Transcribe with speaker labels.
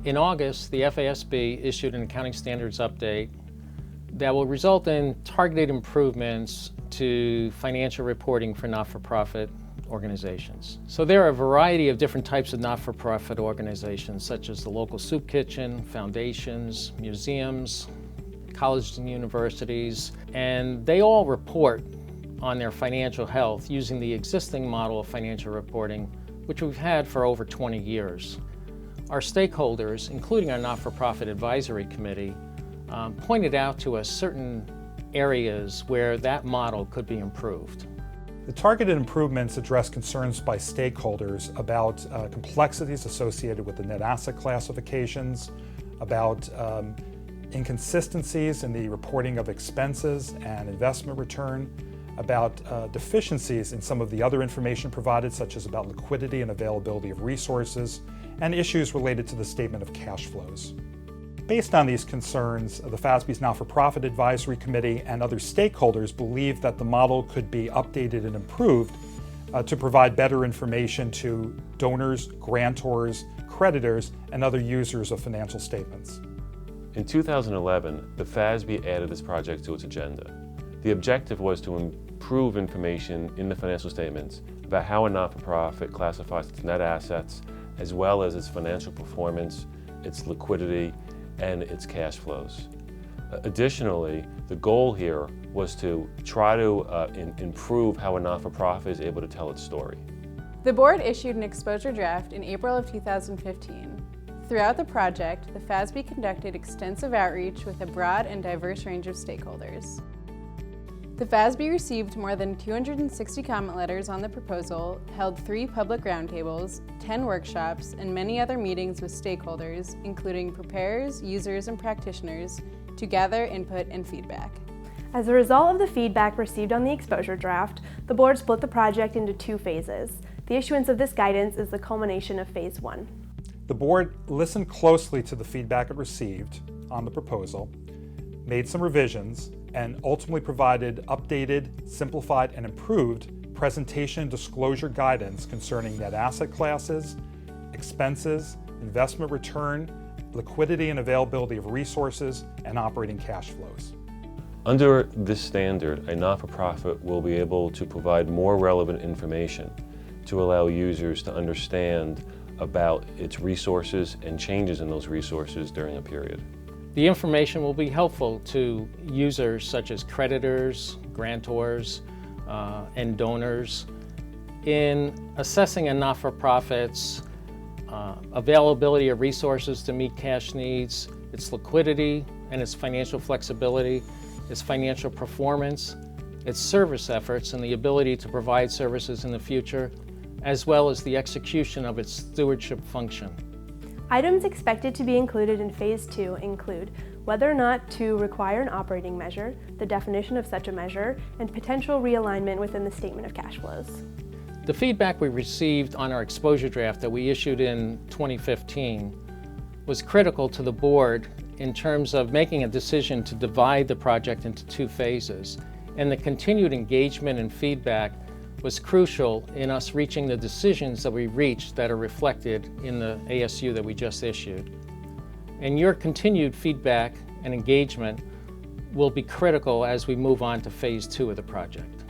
Speaker 1: In August, the FASB issued an accounting standards update that will result in targeted improvements to financial reporting for not-for-profit organizations. So there are a variety of different types of not-for-profit organizations, such as the local soup kitchen, foundations, museums, colleges and universities, and they all report on their financial health using the existing model of financial reporting, which we've had for over 20 years. Our stakeholders, including our not-for-profit advisory committee, pointed out to us certain areas where that model could be improved.
Speaker 2: The targeted improvements address concerns by stakeholders about complexities associated with the net asset classifications, about inconsistencies in the reporting of expenses and investment return, about deficiencies in some of the other information provided, such as about liquidity and availability of resources, and issues related to the statement of cash flows. Based on these concerns, the FASB's Not-for-Profit Advisory Committee and other stakeholders believe that the model could be updated and improved to provide better information to donors, grantors, creditors, and other users of financial statements.
Speaker 3: In 2011, the FASB added this project to its agenda. The objective was to improve information in the financial statements about how a not-for-profit classifies its net assets, as well as its financial performance, its liquidity, and its cash flows. Additionally, the goal here was to try to improve how a not-for-profit is able to tell its story.
Speaker 4: The board issued an exposure draft in April of 2015. Throughout the project, the FASB conducted extensive outreach with a broad and diverse range of stakeholders. The FASB received more than 260 comment letters on the proposal, held 3 public roundtables, 10 workshops, and many other meetings with stakeholders, including preparers, users, and practitioners, to gather input and feedback.
Speaker 5: As a result of the feedback received on the exposure draft, the board split the project into 2 phases. The issuance of this guidance is the culmination of Phase 1.
Speaker 2: The board listened closely to the feedback it received on the proposal, made some revisions, and ultimately provided updated, simplified, and improved presentation and disclosure guidance concerning net asset classes, expenses, investment return, liquidity and availability of resources, and operating cash flows.
Speaker 3: Under this standard, a not-for-profit will be able to provide more relevant information to allow users to understand about its resources and changes in those resources during a period.
Speaker 1: The information will be helpful to users such as creditors, grantors, and donors in assessing a not-for-profit's availability of resources to meet cash needs, its liquidity and its financial flexibility, its financial performance, its service efforts and the ability to provide services in the future, as well as the execution of its stewardship function.
Speaker 5: Items expected to be included in Phase 2 include whether or not to require an operating measure, the definition of such a measure, and potential realignment within the statement of cash flows.
Speaker 1: The feedback we received on our exposure draft that we issued in 2015 was critical to the board in terms of making a decision to divide the project into 2 phases, and the continued engagement and feedback was crucial in us reaching the decisions that we reached that are reflected in the ASU that we just issued. And your continued feedback and engagement will be critical as we move on to Phase 2 of the project.